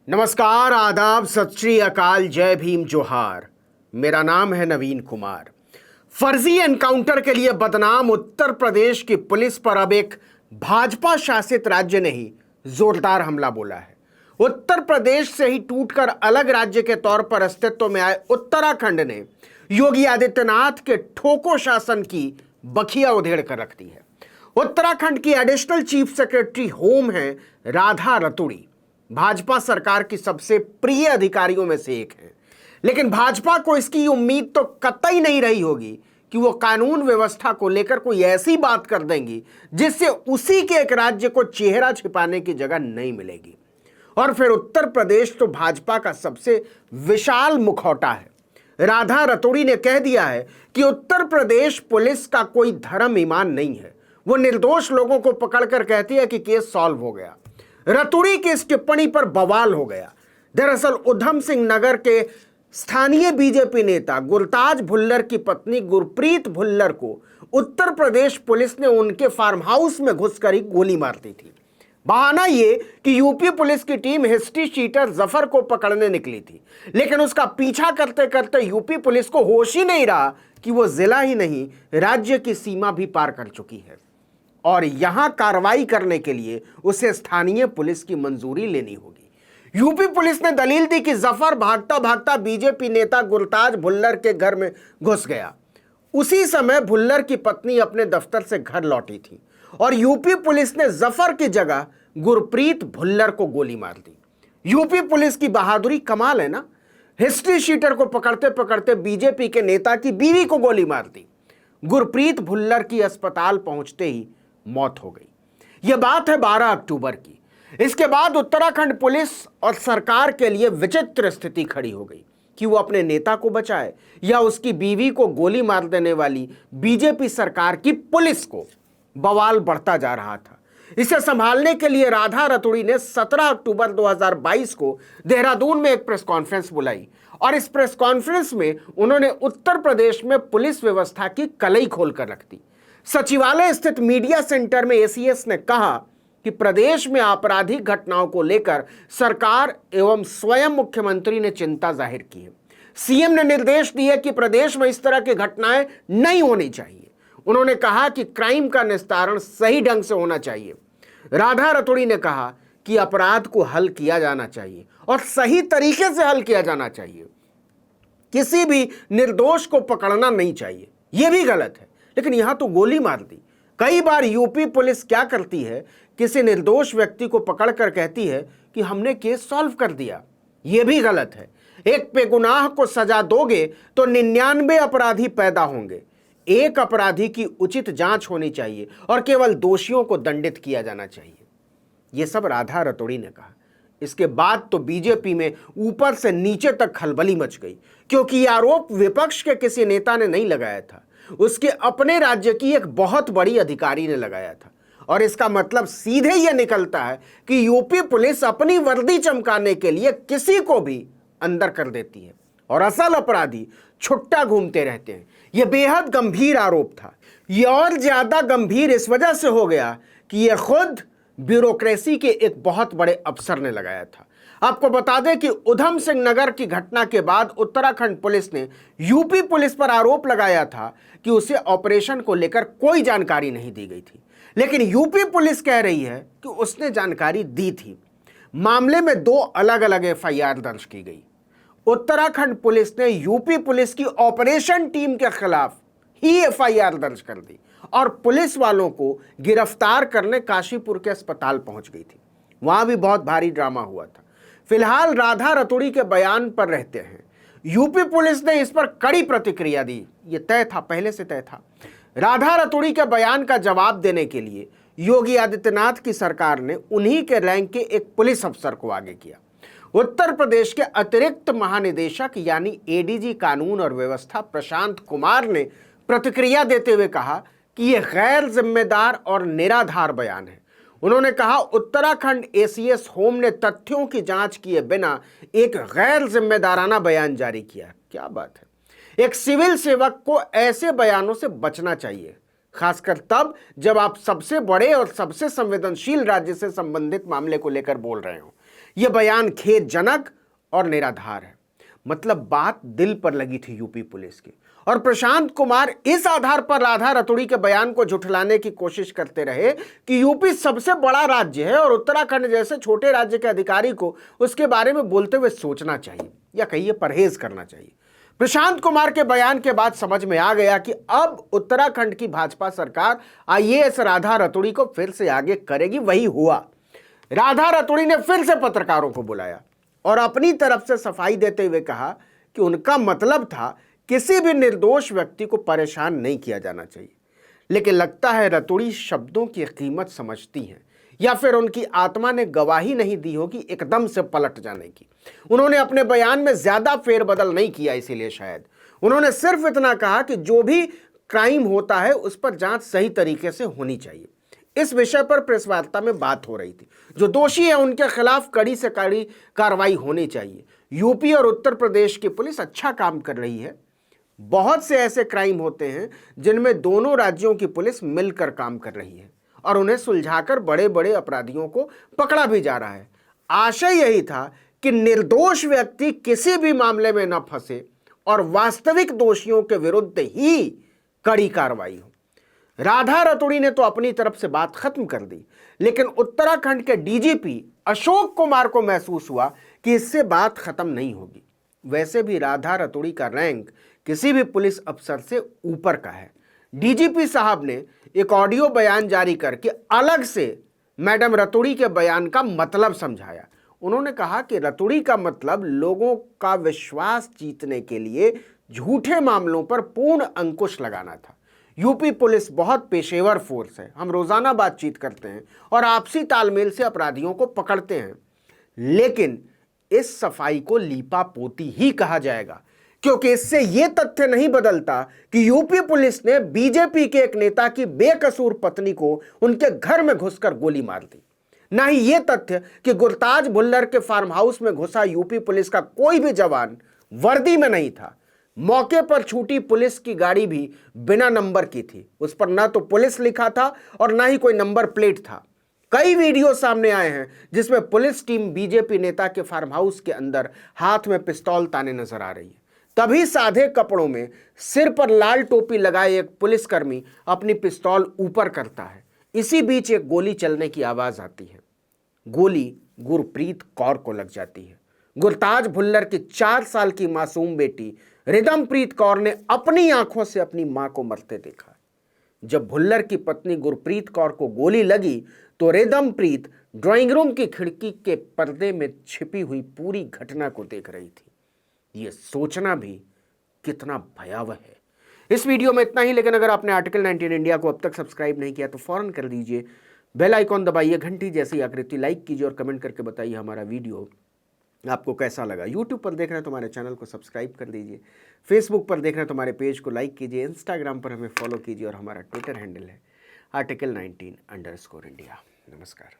नमस्कार, आदाब, सत श्री अकाल, जय भीम, जोहार। मेरा नाम है नवीन कुमार। फर्जी एनकाउंटर के लिए बदनाम उत्तर प्रदेश की पुलिस पर अब एक भाजपा शासित राज्य ने ही जोरदार हमला बोला है। उत्तर प्रदेश से ही टूटकर अलग राज्य के तौर पर अस्तित्व में आए उत्तराखंड ने योगी आदित्यनाथ के ठोको शासन की बखिया उधेड़ कर रख दी है। उत्तराखंड की एडिशनल चीफ सेक्रेटरी होम है राधा रतूड़ी। भाजपा सरकार की सबसे प्रिय अधिकारियों में से एक है, लेकिन भाजपा को इसकी उम्मीद तो कतई नहीं रही होगी कि वो कानून व्यवस्था को लेकर कोई ऐसी बात कर देंगी जिससे उसी के एक राज्य को चेहरा छिपाने की जगह नहीं मिलेगी। और फिर उत्तर प्रदेश तो भाजपा का सबसे विशाल मुखौटा है। राधा रतूड़ी ने कह दिया है कि उत्तर प्रदेश पुलिस का कोई धर्म ईमान नहीं है। वो निर्दोष लोगों को पकड़कर कहती है कि केस सॉल्व हो गया। रतूड़ी की इस टिप्पणी पर बवाल हो गया। दरअसल उधम सिंह नगर के स्थानीय बीजेपी नेता गुरताज भुल्लर की पत्नी गुरप्रीत भुल्लर को उत्तर प्रदेश पुलिस ने उनके फार्म हाउस में घुसकर ही गोली मार दी थी। बहाना ये कि यूपी पुलिस की टीम हिस्ट्री शीटर जफर को पकड़ने निकली थी, लेकिन उसका पीछा करते करते यूपी पुलिस को होश ही नहीं रहा कि वो जिला ही नहीं राज्य की सीमा भी पार कर चुकी है और यहां कार्रवाई करने के लिए उसे स्थानीय पुलिस की मंजूरी लेनी होगी। यूपी पुलिस ने दलील दी कि जफर भागता भागता बीजेपी नेता गुरताज भुल्लर के घर में घुस गया। उसी समय भुल्लर की पत्नी अपने दफ्तर से घर लौटी थी और यूपी पुलिस ने जफर की जगह गुरप्रीत भुल्लर को गोली मार दी। यूपी पुलिस की बहादुरी कमाल है ना। हिस्ट्री शीटर को पकड़ते पकड़ते बीजेपी के नेता की बीवी को गोली मार दी। गुरप्रीत भुल्लर की अस्पताल पहुंचते ही मौत हो गई। यह बात है 12 अक्टूबर की। इसके बाद उत्तराखंड पुलिस और सरकार के लिए विचित्र स्थिति खड़ी हो गई कि वो अपने नेता को बचाए या उसकी बीवी को गोली मार देने वाली बीजेपी सरकार की पुलिस को। बवाल बढ़ता जा रहा था। इसे संभालने के लिए राधा रतूड़ी ने 17 अक्टूबर 2022 को देहरादून में एक प्रेस कॉन्फ्रेंस बुलाई और इस प्रेस कॉन्फ्रेंस में उन्होंने उत्तर प्रदेश में पुलिस व्यवस्था की कलई खोलकर रख दी। सचिवालय स्थित मीडिया सेंटर में एसीएस ने कहा कि प्रदेश में आपराधिक घटनाओं को लेकर सरकार एवं स्वयं मुख्यमंत्री ने चिंता जाहिर की है। सीएम ने निर्देश दिए कि प्रदेश में इस तरह की घटनाएं नहीं होनी चाहिए। उन्होंने कहा कि क्राइम का निस्तारण सही ढंग से होना चाहिए। राधा रतूड़ी ने कहा कि अपराध को हल किया जाना चाहिए और सही तरीके से हल किया जाना चाहिए। किसी भी निर्दोष को पकड़ना नहीं चाहिए, यह भी गलत है, लेकिन यहां तो गोली मार दी। कई बार यूपी पुलिस क्या करती है, किसी निर्दोष व्यक्ति को पकड़कर कहती है कि हमने केस सॉल्व कर दिया। यह भी गलत है। एक बेगुनाह को सजा दोगे तो 99 अपराधी पैदा होंगे। एक अपराधी की उचित जांच होनी चाहिए और केवल दोषियों को दंडित किया जाना चाहिए। यह सब राधा रतूड़ी ने कहा। इसके बाद तो बीजेपी में ऊपर से नीचे तक खलबली मच गई, क्योंकि यह आरोप विपक्ष के किसी नेता ने नहीं लगाया था, उसके अपने राज्य की एक बहुत बड़ी अधिकारी ने लगाया था। और इसका मतलब सीधे यह निकलता है कि यूपी पुलिस अपनी वर्दी चमकाने के लिए किसी को भी अंदर कर देती है और असल अपराधी छुट्टा घूमते रहते हैं। यह बेहद गंभीर आरोप था। यह और ज्यादा गंभीर इस वजह से हो गया कि यह खुद ब्यूरोक्रेसी के एक बहुत बड़े अफसर ने लगाया था। आपको बता दें कि उधम सिंह नगर की घटना के बाद उत्तराखंड पुलिस ने यूपी पुलिस पर आरोप लगाया था कि उसे ऑपरेशन को लेकर कोई जानकारी नहीं दी गई थी, लेकिन यूपी पुलिस कह रही है कि उसने जानकारी दी थी। मामले में 2 अलग अलग एफआईआर दर्ज की गई। उत्तराखंड पुलिस ने यूपी पुलिस की ऑपरेशन टीम के खिलाफ ही एफआईआर दर्ज कर दी और पुलिस वालों को गिरफ्तार करने काशीपुर के अस्पताल पहुंच गई थी। वहां भी बहुत भारी ड्रामा हुआ था। फिलहाल राधा रतूड़ी के बयान पर रहते हैं। यूपी पुलिस ने इस पर कड़ी प्रतिक्रिया दी। यह तय था, पहले से तय था। राधा रतूड़ी के बयान का जवाब देने के लिए योगी आदित्यनाथ की सरकार ने उन्हीं के रैंक के एक पुलिस अफसर को आगे किया। उत्तर प्रदेश के अतिरिक्त महानिदेशक यानी एडीजी कानून और व्यवस्था प्रशांत कुमार ने प्रतिक्रिया देते हुए कहा कि यह गैर जिम्मेदार और निराधार बयान है। उन्होंने कहा, उत्तराखंड एसीएस होम ने तथ्यों की जांच किए बिना एक गैर जिम्मेदाराना बयान जारी किया। क्या बात है। एक सिविल सेवक को ऐसे बयानों से बचना चाहिए, खासकर तब जब आप सबसे बड़े और सबसे संवेदनशील राज्य से संबंधित मामले को लेकर बोल रहे हो। यह बयान खेदजनक और निराधार है। मतलब बात दिल पर लगी थी यूपी पुलिस की, और प्रशांत कुमार इस आधार पर राधा रतूड़ी के बयान को झुठलाने की कोशिश करते रहे कि यूपी सबसे बड़ा राज्य है और उत्तराखंड जैसे छोटे राज्य के अधिकारी को उसके बारे में बोलते हुए सोचना चाहिए, या कहिए परहेज करना चाहिए। प्रशांत कुमार के बयान के बाद समझ में आ गया कि अब उत्तराखंड की भाजपा सरकार आईएएस राधा रतूड़ी को फिर से आगे करेगी। वही हुआ। राधा रतूड़ी ने फिर से पत्रकारों को बुलाया और अपनी तरफ से सफाई देते हुए कहा कि उनका मतलब था किसी भी निर्दोष व्यक्ति को परेशान नहीं किया जाना चाहिए। लेकिन लगता है रतूड़ी शब्दों की कीमत समझती हैं, या फिर उनकी आत्मा ने गवाही नहीं दी होगी एकदम से पलट जाने की। उन्होंने अपने बयान में ज्यादा फेरबदल नहीं किया, इसीलिए शायद उन्होंने सिर्फ इतना कहा कि जो भी क्राइम होता है उस पर जांच सही तरीके से होनी चाहिए। इस विषय पर प्रेस वार्ता में बात हो रही थी। जो दोषी है उनके खिलाफ कड़ी से कड़ी कार्रवाई होनी चाहिए। यूपी और उत्तर प्रदेश की पुलिस अच्छा काम कर रही है। बहुत से ऐसे क्राइम होते हैं जिनमें दोनों राज्यों की पुलिस मिलकर काम कर रही है और उन्हें सुलझाकर बड़े बड़े अपराधियों को पकड़ा भी जा रहा है। आशय यही था कि निर्दोष व्यक्ति किसी भी मामले में न फंसे और वास्तविक दोषियों के विरुद्ध ही कड़ी कार्रवाई हो। राधा रतूड़ी ने तो अपनी तरफ से बात खत्म कर दी, लेकिन उत्तराखंड के डीजीपी अशोक कुमार को महसूस हुआ कि इससे बात खत्म नहीं होगी। वैसे भी राधा रतूड़ी का रैंक किसी भी पुलिस अफसर से ऊपर का है। डीजीपी साहब ने एक ऑडियो बयान जारी करके अलग से मैडम रतूड़ी के बयान का मतलब समझाया। उन्होंने कहा कि रतूड़ी का मतलब लोगों का विश्वास जीतने के लिए झूठे मामलों पर पूर्ण अंकुश लगाना था। यूपी पुलिस बहुत पेशेवर फोर्स है। हम रोजाना बातचीत करते हैं और आपसी तालमेल से अपराधियों को पकड़ते हैं, लेकिन इस सफाई को लीपापोती ही कहा जाएगा, क्योंकि इससे यह तथ्य नहीं बदलता कि यूपी पुलिस ने बीजेपी के एक नेता की बेकसूर पत्नी को उनके घर में घुसकर गोली मार दी। न ही यह तथ्य कि गुरताज भुल्लर के फार्म हाउस में घुसा यूपी पुलिस का कोई भी जवान वर्दी में नहीं था। मौके पर छूटी पुलिस की गाड़ी भी बिना नंबर की थी। उस पर ना तो पुलिस लिखा था और ना ही कोई नंबर प्लेट था। कई वीडियो सामने आए हैं जिसमें पुलिस टीम बीजेपी नेता के फार्म हाउस के अंदर हाथ में पिस्तौल ताने नजर आ रही है। तभी सादे कपड़ों में सिर पर लाल टोपी लगाए एक पुलिसकर्मी अपनी पिस्तौल ऊपर करता है। इसी बीच एक गोली चलने की आवाज आती है। गोली गुरप्रीत कौर को लग जाती है। गुरताज भुल्लर की 4 साल की मासूम बेटी रिदमप्रीत कौर ने अपनी आंखों से अपनी मां को मरते देखा। जब भुल्लर की पत्नी गुरप्रीत कौर को गोली लगी तो रिदमप्रीत ड्राइंग रूम की खिड़की के पर्दे में छिपी हुई पूरी घटना को देख रही थी। यह सोचना भी कितना भयावह है। इस वीडियो में इतना ही, लेकिन अगर आपने आर्टिकल 19 इंडिया को अब तक सब्सक्राइब नहीं किया तो फौरन कर दीजिए। बेल आइकॉन दबाइए, घंटी जैसी आकृति लाइक कीजिए और कमेंट करके बताइए हमारा वीडियो आपको कैसा लगा। यूट्यूब पर देख रहे हैं तो हमारे चैनल को सब्सक्राइब कर दीजिए। फेसबुक पर देख रहे हैं तो हमारे पेज को लाइक कीजिए। इंस्टाग्राम पर हमें फॉलो कीजिए और हमारा ट्विटर हैंडल है article19_India। नमस्कार।